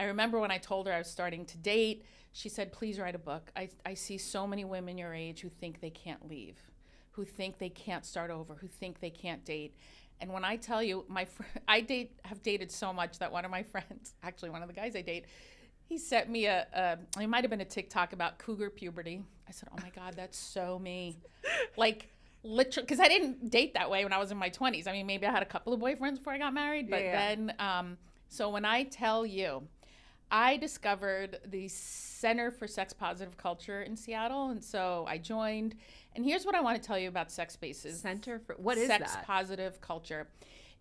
I remember when I told her I was starting to date, she said, please write a book. I see so many women your age who think they can't leave, who think they can't start over, who think they can't date. And when I tell you, have dated so much that one of my friends, actually one of the guys I date, he sent me it might have been a TikTok about Cougar puberty. I said, oh my God, that's so me. Like, literally, because I didn't date that way when I was in my 20s. I mean, maybe I had a couple of boyfriends before I got married, but then, so when I tell you, I discovered the Center for Sex Positive Culture in Seattle, and so I joined. And here's what I want to tell you about sex spaces. Center for what is Sex that? Positive Culture.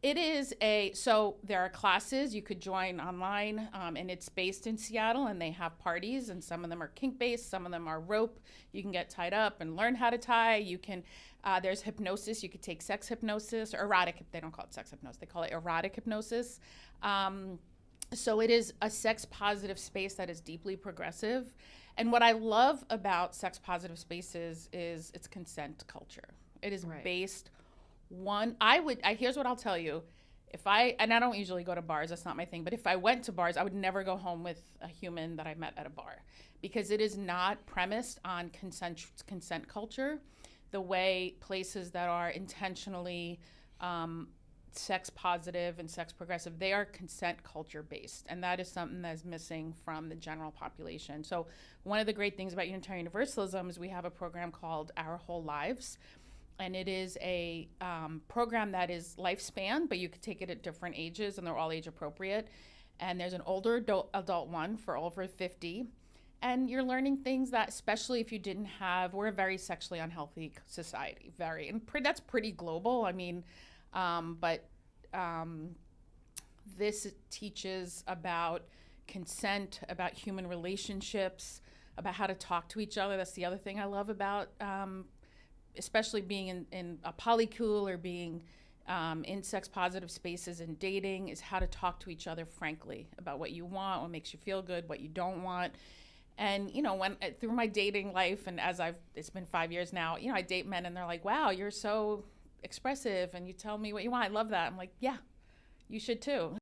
It is so there are classes you could join online, and it's based in Seattle, and they have parties, and some of them are kink based, some of them are rope. You can get tied up and learn how to tie. You can, there's hypnosis. You could take sex hypnosis or erotic. They don't call it sex hypnosis. They call it erotic hypnosis. So it is a sex positive space that is deeply progressive. And what I love about sex positive spaces is it's consent culture. It is based here's what I'll tell you. And I don't usually go to bars, that's not my thing, but if I went to bars, I would never go home with a human that I met at a bar, because it is not premised on consent culture the way places that are intentionally sex positive and sex progressive, they are consent culture based, and that is something that is missing from the general population. So one of the great things about Unitarian Universalism is we have a program called Our Whole Lives, and it is a program that is lifespan, but you could take it at different ages, and they're all age appropriate. And there's an older adult one for over 50. And you're learning things that, especially if you didn't have, we're a very sexually unhealthy society, that's pretty global. I mean, this teaches about consent, about human relationships, about how to talk to each other. That's the other thing I love about, especially being in a polycule or being in sex positive spaces and dating, is how to talk to each other frankly about what you want, what makes you feel good, what you don't want. And, when through my dating life, and it's been 5 years now, I date men and they're like, wow, you're so expressive and you tell me what you want. I love that. I'm like, yeah, you should too.